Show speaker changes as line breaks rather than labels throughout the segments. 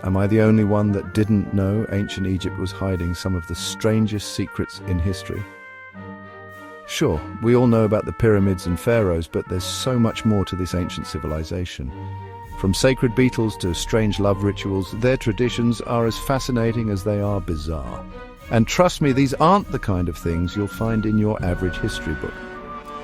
Am I the only one that didn't know ancient Egypt was hiding some of the strangest secrets in history? Sure, we all know about the pyramids and pharaohs, but there's so much more to this ancient civilization. From sacred beetles to strange love rituals, their traditions are as fascinating as they are bizarre. And trust me, these aren't the kind of things you'll find in your average history book.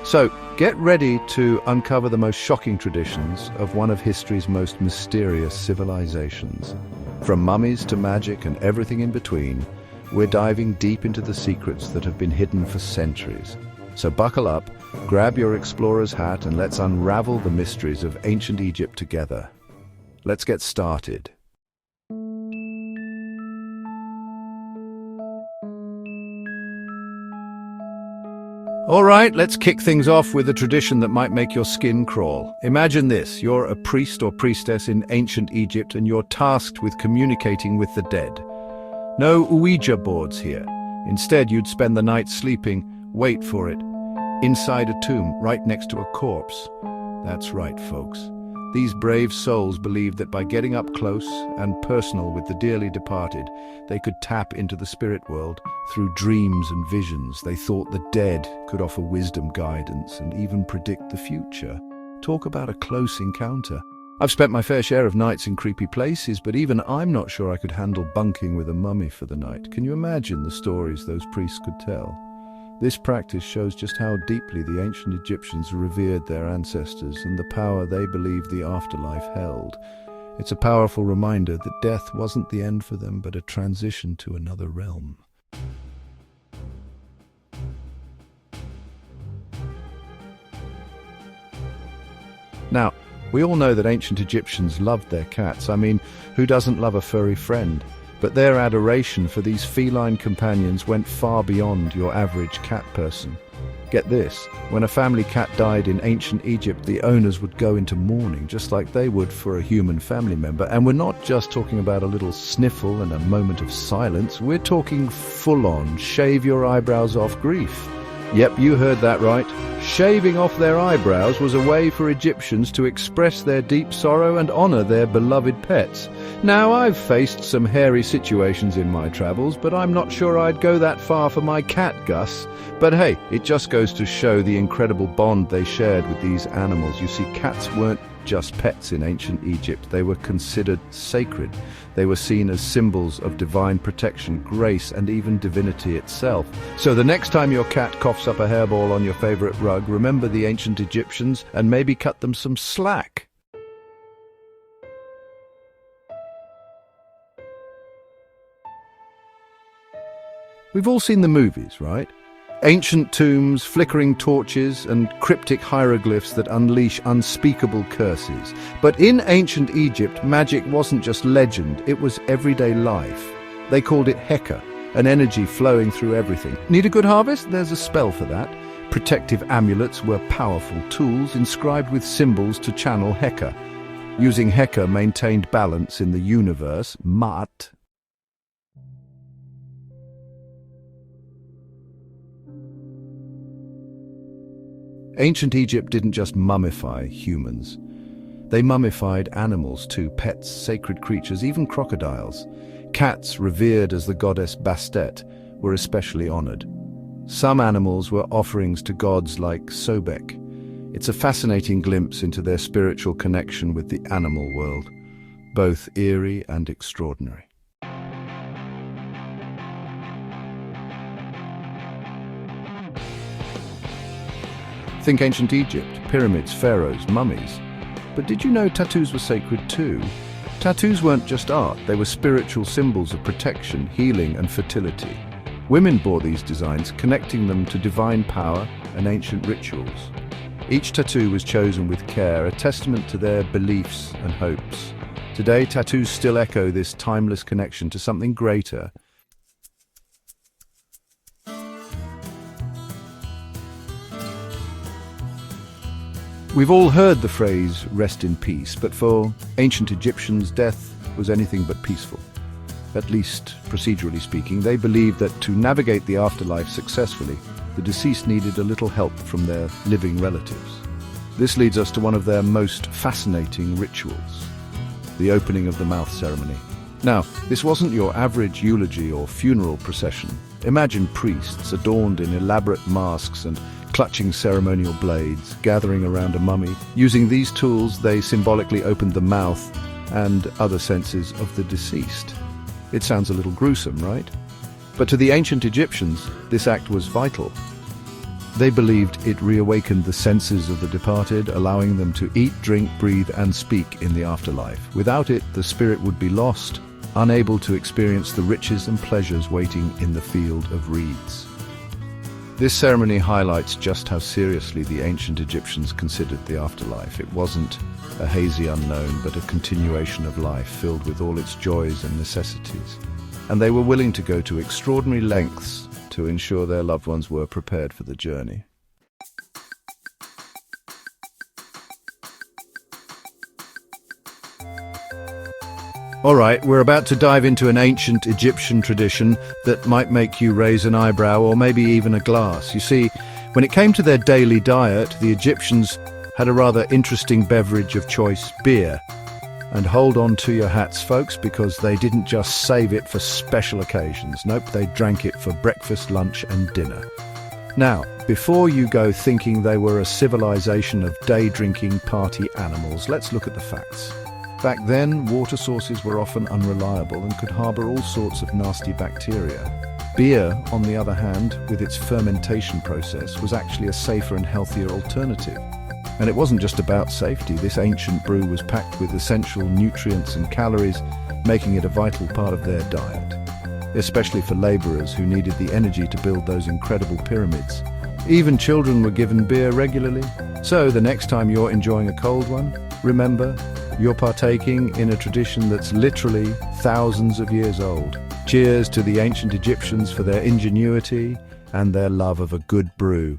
So, get ready to uncover the most shocking traditions of one of history's most mysterious civilizations. From mummies to magic and everything in between, we're diving deep into the secrets that have been hidden for centuries. So buckle up, grab your explorer's hat, and let's unravel the mysteries of ancient Egypt together. Let's get started. All right, let's kick things off with a tradition that might make your skin crawl. Imagine this: you're a priest or priestess in ancient Egypt and you're tasked with communicating with the dead. No Ouija boards here. Instead, you'd spend the night sleeping, wait for it, inside a tomb, right next to a corpse. That's right, folks. These brave souls believed that by getting up close and personal with the dearly departed, they could tap into the spirit world through dreams and visions. They thought the dead could offer wisdom, guidance, and even predict the future. Talk about a close encounter. I've spent my fair share of nights in creepy places, but even I'm not sure I could handle bunking with a mummy for the night. Can you imagine the stories those priests could tell? This practice shows just how deeply the ancient Egyptians revered their ancestors and the power they believed the afterlife held. It's a powerful reminder that death wasn't the end for them, but a transition to another realm. Now, we all know that ancient Egyptians loved their cats. I mean, who doesn't love a furry friend? But their adoration for these feline companions went far beyond your average cat person. Get this, when a family cat died in ancient Egypt, the owners would go into mourning, just like they would for a human family member. And we're not just talking about a little sniffle and a moment of silence, we're talking full-on, shave your eyebrows off grief. Yep, you heard that right. Shaving off their eyebrows was a way for Egyptians to express their deep sorrow and honor their beloved pets. Now, I've faced some hairy situations in my travels, but I'm not sure I'd go that far for my cat, Gus. But hey, it just goes to show the incredible bond they shared with these animals. You see, cats weren't just pets in ancient Egypt. They were considered sacred. They were seen as symbols of divine protection, grace, and even divinity itself. So the next time your cat coughs up a hairball on your favorite rug, remember the ancient Egyptians and maybe cut them some slack. We've all seen the movies, right? Ancient tombs, flickering torches, and cryptic hieroglyphs that unleash unspeakable curses. But in ancient Egypt, magic wasn't just legend, it was everyday life. They called it Heka, an energy flowing through everything. Need a good harvest? There's a spell for that. Protective amulets were powerful tools inscribed with symbols to channel Heka. Using Heka maintained balance in the universe, Ma'at. Ancient Egypt didn't just mummify humans. They mummified animals too, pets, sacred creatures, even crocodiles. Cats, revered as the goddess Bastet, were especially honored. Some animals were offerings to gods like Sobek. It's a fascinating glimpse into their spiritual connection with the animal world, both eerie and extraordinary. Think ancient Egypt, pyramids, pharaohs, mummies. But did you know tattoos were sacred too? Tattoos weren't just art, they were spiritual symbols of protection, healing, and fertility. Women bore these designs, connecting them to divine power and ancient rituals. Each tattoo was chosen with care, a testament to their beliefs and hopes. Today, tattoos still echo this timeless connection to something greater. We've all heard the phrase, rest in peace, but for ancient Egyptians, death was anything but peaceful. At least, procedurally speaking, they believed that to navigate the afterlife successfully, the deceased needed a little help from their living relatives. This leads us to one of their most fascinating rituals, the opening of the mouth ceremony. Now, this wasn't your average eulogy or funeral procession. Imagine priests adorned in elaborate masks and clutching ceremonial blades, gathering around a mummy. Using these tools, they symbolically opened the mouth and other senses of the deceased. It sounds a little gruesome, right? But to the ancient Egyptians, this act was vital. They believed it reawakened the senses of the departed, allowing them to eat, drink, breathe, and speak in the afterlife. Without it, the spirit would be lost, unable to experience the riches and pleasures waiting in the field of reeds. This ceremony highlights just how seriously the ancient Egyptians considered the afterlife. It wasn't a hazy unknown, but a continuation of life filled with all its joys and necessities. And they were willing to go to extraordinary lengths to ensure their loved ones were prepared for the journey. All right, we're about to dive into an ancient Egyptian tradition that might make you raise an eyebrow or maybe even a glass. You see, when it came to their daily diet, the Egyptians had a rather interesting beverage of choice, beer. And hold on to your hats, folks, because they didn't just save it for special occasions. Nope, they drank it for breakfast, lunch and dinner. Now, before you go thinking they were a civilization of day-drinking party animals, let's look at the facts. Back then, water sources were often unreliable and could harbour all sorts of nasty bacteria. Beer, on the other hand, with its fermentation process, was actually a safer and healthier alternative. And it wasn't just about safety. This ancient brew was packed with essential nutrients and calories, making it a vital part of their diet, especially for labourers who needed the energy to build those incredible pyramids. Even children were given beer regularly. So the next time you're enjoying a cold one, remember, you're partaking in a tradition that's literally thousands of years old. Cheers to the ancient Egyptians for their ingenuity and their love of a good brew.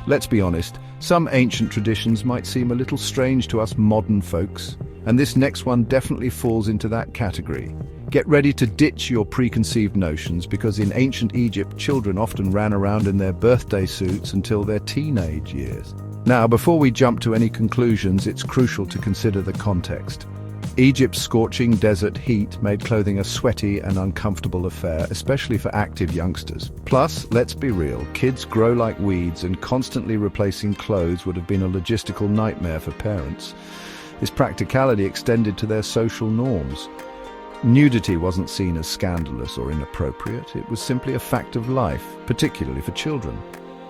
Let's be honest, some ancient traditions might seem a little strange to us modern folks, and this next one definitely falls into that category. Get ready to ditch your preconceived notions, because in ancient Egypt, children often ran around in their birthday suits until their teenage years. Now, before we jump to any conclusions, it's crucial to consider the context. Egypt's scorching desert heat made clothing a sweaty and uncomfortable affair, especially for active youngsters. Plus, let's be real, kids grow like weeds, and constantly replacing clothes would have been a logistical nightmare for parents. This practicality extended to their social norms. Nudity wasn't seen as scandalous or inappropriate. It was simply a fact of life, particularly for children.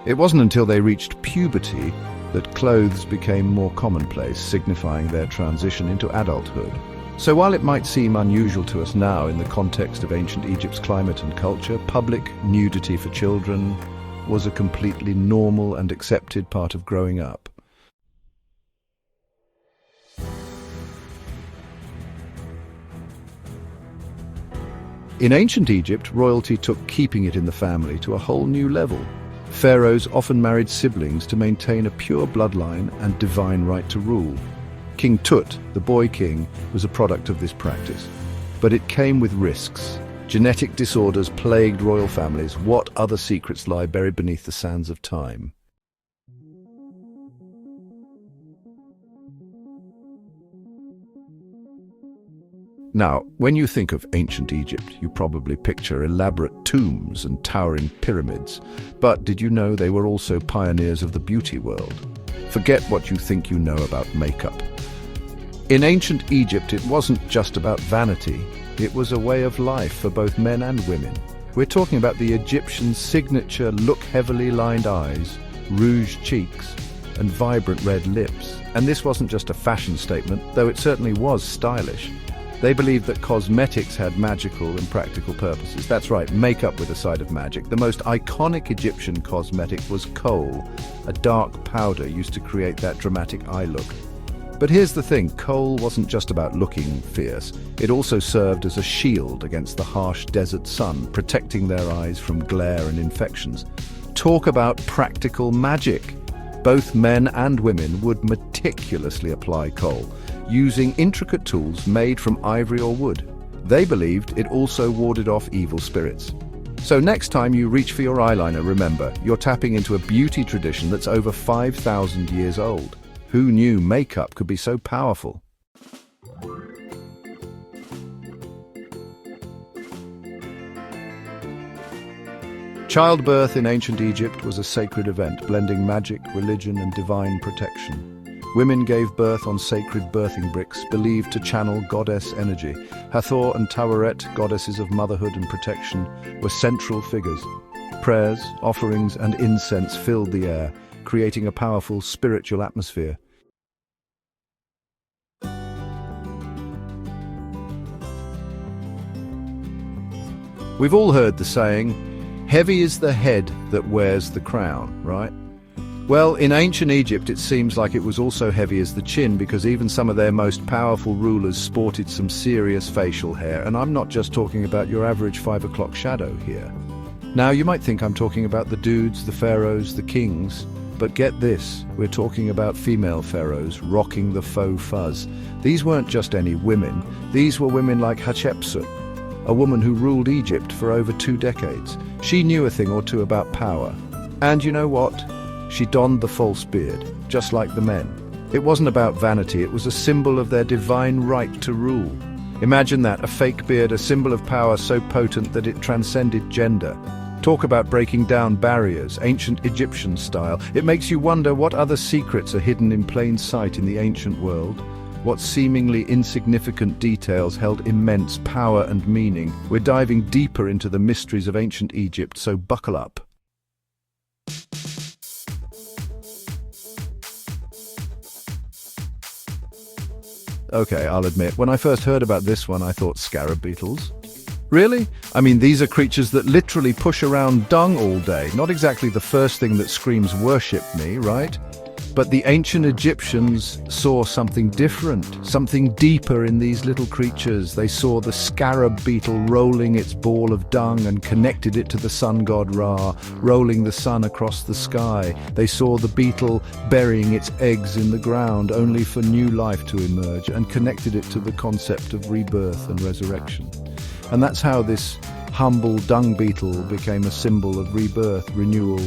It wasn't until they reached puberty that clothes became more commonplace, signifying their transition into adulthood. So while it might seem unusual to us now in the context of ancient Egypt's climate and culture, public nudity for children was a completely normal and accepted part of growing up. In ancient Egypt, royalty took keeping it in the family to a whole new level. Pharaohs often married siblings to maintain a pure bloodline and divine right to rule. King Tut, the boy king, was a product of this practice. But it came with risks. Genetic disorders plagued royal families. What other secrets lie buried beneath the sands of time? Now, when you think of ancient Egypt, you probably picture elaborate tombs and towering pyramids. But did you know they were also pioneers of the beauty world? Forget what you think you know about makeup. In ancient Egypt, it wasn't just about vanity. It was a way of life for both men and women. We're talking about the Egyptian signature look heavily lined eyes, rouged cheeks, and vibrant red lips. And this wasn't just a fashion statement, though it certainly was stylish. They believed that cosmetics had magical and practical purposes. That's right, makeup with a side of magic. The most iconic Egyptian cosmetic was kohl, a dark powder used to create that dramatic eye look. But here's the thing, kohl wasn't just about looking fierce. It also served as a shield against the harsh desert sun, protecting their eyes from glare and infections. Talk about practical magic. Both men and women would meticulously apply kohl, using intricate tools made from ivory or wood. They believed it also warded off evil spirits. So next time you reach for your eyeliner, remember, you're tapping into a beauty tradition that's over 5,000 years old. Who knew makeup could be so powerful? Childbirth in ancient Egypt was a sacred event, blending magic, religion, and divine protection. Women gave birth on sacred birthing bricks, believed to channel goddess energy. Hathor and Taweret, goddesses of motherhood and protection, were central figures. Prayers, offerings, and incense filled the air, creating a powerful spiritual atmosphere. We've all heard the saying, "Heavy is the head that wears the crown," right? Well, in ancient Egypt it seems like it was also heavy as the chin, because even some of their most powerful rulers sported some serious facial hair, and I'm not just talking about your average 5 o'clock shadow here. Now you might think I'm talking about the dudes, the pharaohs, the kings, but get this, we're talking about female pharaohs rocking the faux fuzz. These weren't just any women, these were women like Hatshepsut, a woman who ruled Egypt for over 2 decades. She knew a thing or two about power. And you know what? She donned the false beard, just like the men. It wasn't about vanity, it was a symbol of their divine right to rule. Imagine that, a fake beard, a symbol of power so potent that it transcended gender. Talk about breaking down barriers, ancient Egyptian style. It makes you wonder what other secrets are hidden in plain sight in the ancient world. What seemingly insignificant details held immense power and meaning. We're diving deeper into the mysteries of ancient Egypt, so buckle up. Okay, I'll admit, when I first heard about this one, I thought Scarab Beetles. Really? I mean, these are creatures that literally push around dung all day. Not exactly the first thing that screams worship me, right? But the ancient Egyptians saw something different, something deeper in these little creatures. They saw the scarab beetle rolling its ball of dung and connected it to the sun god Ra, rolling the sun across the sky. They saw the beetle burying its eggs in the ground only for new life to emerge, and connected it to the concept of rebirth and resurrection. And that's how this humble dung beetle became a symbol of rebirth, renewal,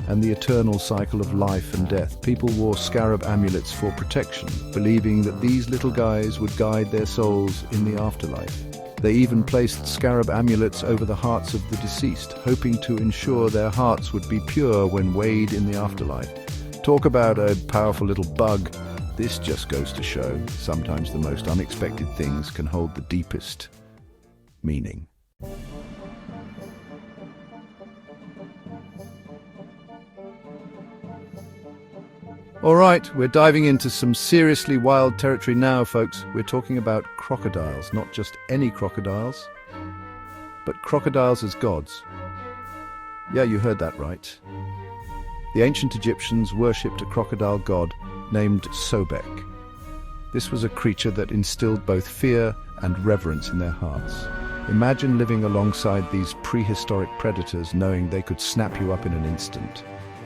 and the eternal cycle of life and death. People wore scarab amulets for protection, believing that these little guys would guide their souls in the afterlife. They even placed scarab amulets over the hearts of the deceased, hoping to ensure their hearts would be pure when weighed in the afterlife. Talk about a powerful little bug. This just goes to show, sometimes the most unexpected things can hold the deepest meaning. All right, we're diving into some seriously wild territory now, folks. We're talking about crocodiles, not just any crocodiles, but crocodiles as gods. Yeah, you heard that right. The ancient Egyptians worshipped a crocodile god named Sobek. This was a creature that instilled both fear and reverence in their hearts. Imagine living alongside these prehistoric predators, knowing they could snap you up in an instant.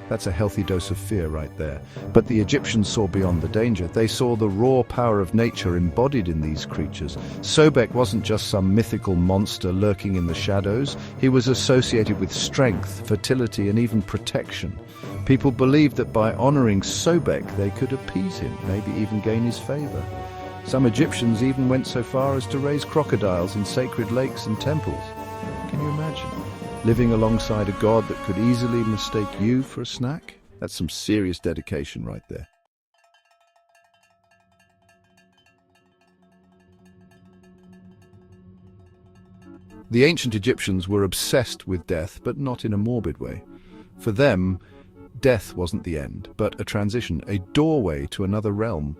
That's a healthy dose of fear right there. But the Egyptians saw beyond the danger. They saw the raw power of nature embodied in these creatures. Sobek wasn't just some mythical monster lurking in the shadows. He was associated with strength, fertility, and even protection. People believed that by honoring Sobek, they could appease him, maybe even gain his favor. Some Egyptians even went so far as to raise crocodiles in sacred lakes and temples. Can you imagine? Living alongside a god that could easily mistake you for a snack? That's some serious dedication right there. The ancient Egyptians were obsessed with death, but not in a morbid way. For them, death wasn't the end, but a transition, a doorway to another realm.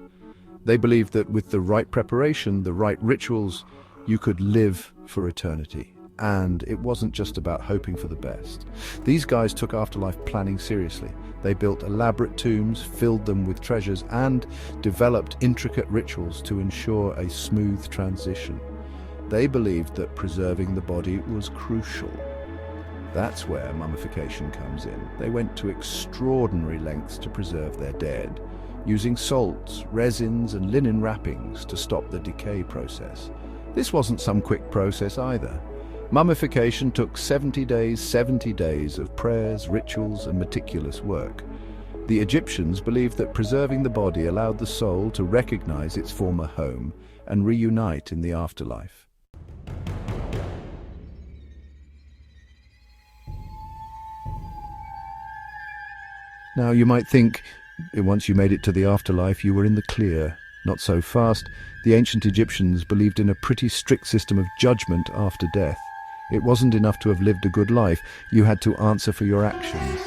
They believed that with the right preparation, the right rituals, you could live for eternity. And it wasn't just about hoping for the best. These guys took afterlife planning seriously. They built elaborate tombs, filled them with treasures, and developed intricate rituals to ensure a smooth transition. They believed that preserving the body was crucial. That's where mummification comes in. They went to extraordinary lengths to preserve their dead, using salts, resins, and linen wrappings to stop the decay process. This wasn't some quick process either. Mummification took 70 days of prayers, rituals, and meticulous work. The Egyptians believed that preserving the body allowed the soul to recognize its former home and reunite in the afterlife. Now, you might think, once you made it to the afterlife, you were in the clear. Not so fast. The ancient Egyptians believed in a pretty strict system of judgment after death. It wasn't enough to have lived a good life. You had to answer for your actions.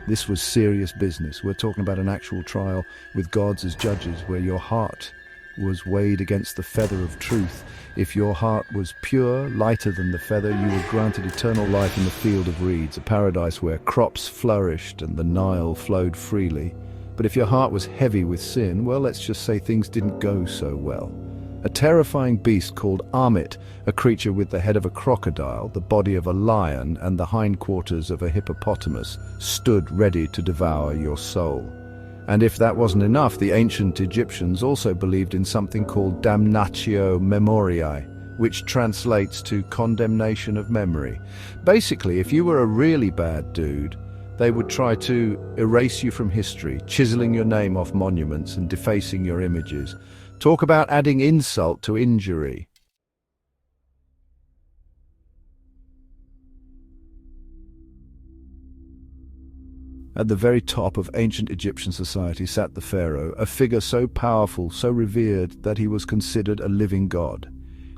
This was serious business. We're talking about an actual trial with gods as judges, where your heart was weighed against the feather of truth. If your heart was pure, lighter than the feather, you were granted eternal life in the field of reeds, a paradise where crops flourished and the Nile flowed freely. But if your heart was heavy with sin, well, let's just say things didn't go so well. A terrifying beast called Amit, a creature with the head of a crocodile, the body of a lion, and the hindquarters of a hippopotamus, stood ready to devour your soul. And if that wasn't enough, the ancient Egyptians also believed in something called damnatio memoriae, which translates to condemnation of memory. Basically, if you were a really bad dude, they would try to erase you from history, chiseling your name off monuments and defacing your images. Talk about adding insult to injury. At the very top of ancient Egyptian society sat the pharaoh, a figure so powerful, so revered, that he was considered a living god.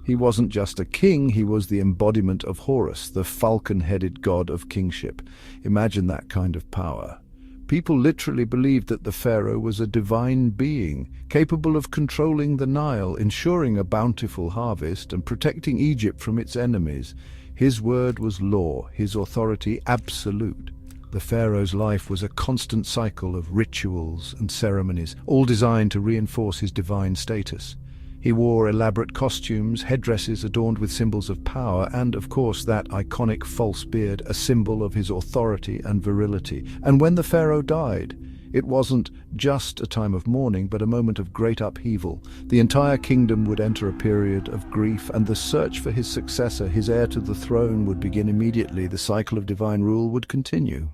He wasn't just a king, he was the embodiment of Horus, the falcon-headed god of kingship. Imagine that kind of power. People literally believed that the pharaoh was a divine being, capable of controlling the Nile, ensuring a bountiful harvest, and protecting Egypt from its enemies. His word was law, his authority absolute. The pharaoh's life was a constant cycle of rituals and ceremonies, all designed to reinforce his divine status. He wore elaborate costumes, headdresses adorned with symbols of power, and, of course, that iconic false beard, a symbol of his authority and virility. And when the pharaoh died, it wasn't just a time of mourning, but a moment of great upheaval. The entire kingdom would enter a period of grief, and the search for his successor, his heir to the throne, would begin immediately. The cycle of divine rule would continue.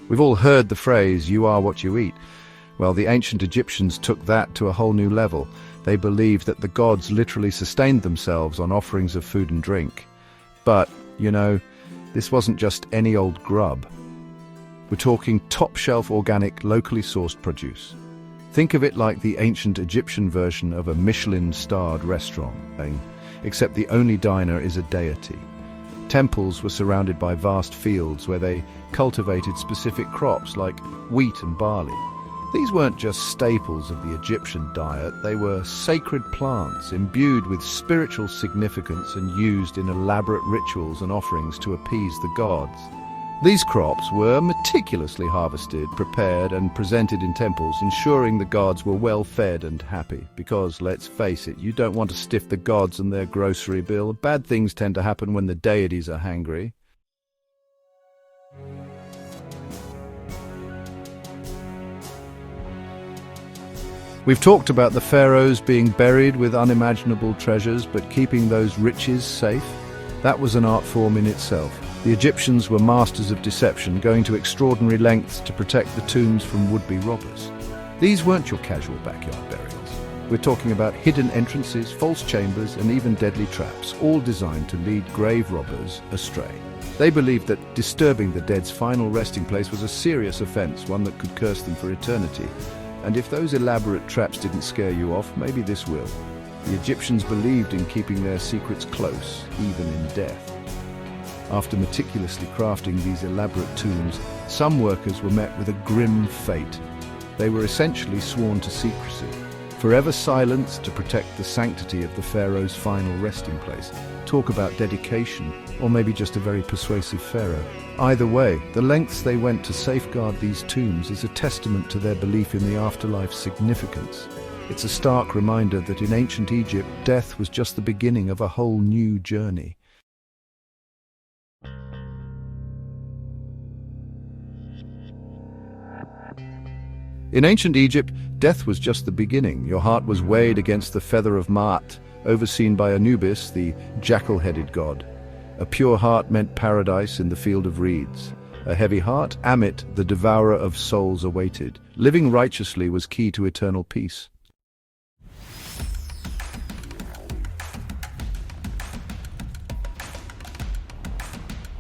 We've all heard the phrase, "you are what you eat." Well, the ancient Egyptians took that to a whole new level. They believed that the gods literally sustained themselves on offerings of food and drink. But, this wasn't just any old grub. We're talking top-shelf organic, locally sourced produce. Think of it like the ancient Egyptian version of a Michelin-starred restaurant, except the only diner is a deity. Temples were surrounded by vast fields where they cultivated specific crops like wheat and barley. These weren't just staples of the Egyptian diet, they were sacred plants imbued with spiritual significance and used in elaborate rituals and offerings to appease the gods. These crops were meticulously harvested, prepared, and presented in temples, ensuring the gods were well fed and happy. Because, let's face it, you don't want to stiff the gods and their grocery bill. Bad things tend to happen when the deities are hangry. We've talked about the pharaohs being buried with unimaginable treasures, but keeping those riches safe. That was an art form in itself. The Egyptians were masters of deception, going to extraordinary lengths to protect the tombs from would-be robbers. These weren't your casual backyard burials. We're talking about hidden entrances, false chambers, and even deadly traps, all designed to lead grave robbers astray. They believed that disturbing the dead's final resting place was a serious offense, one that could curse them for eternity. And if those elaborate traps didn't scare you off, maybe this will. The Egyptians believed in keeping their secrets close, even in death. After meticulously crafting these elaborate tombs, some workers were met with a grim fate. They were essentially sworn to secrecy, forever silenced to protect the sanctity of the pharaoh's final resting place. Talk about dedication, or maybe just a very persuasive pharaoh. Either way, the lengths they went to safeguard these tombs is a testament to their belief in the afterlife's significance. It's a stark reminder that in ancient Egypt, death was just the beginning of a whole new journey. In ancient Egypt, death was just the beginning. Your heart was weighed against the feather of Maat, overseen by Anubis, the jackal-headed god. A pure heart meant paradise in the field of reeds. A heavy heart, Amit, the devourer of souls, awaited. Living righteously was key to eternal peace.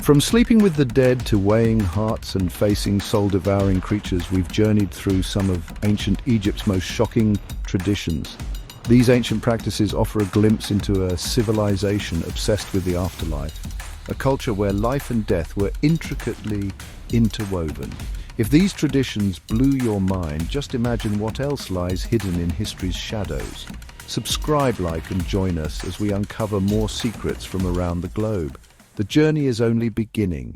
From sleeping with the dead to weighing hearts and facing soul-devouring creatures, we've journeyed through some of ancient Egypt's most shocking traditions. These ancient practices offer a glimpse into a civilization obsessed with the afterlife, a culture where life and death were intricately interwoven. If these traditions blew your mind, just imagine what else lies hidden in history's shadows. Subscribe, like, and join us as we uncover more secrets from around the globe. The journey is only beginning.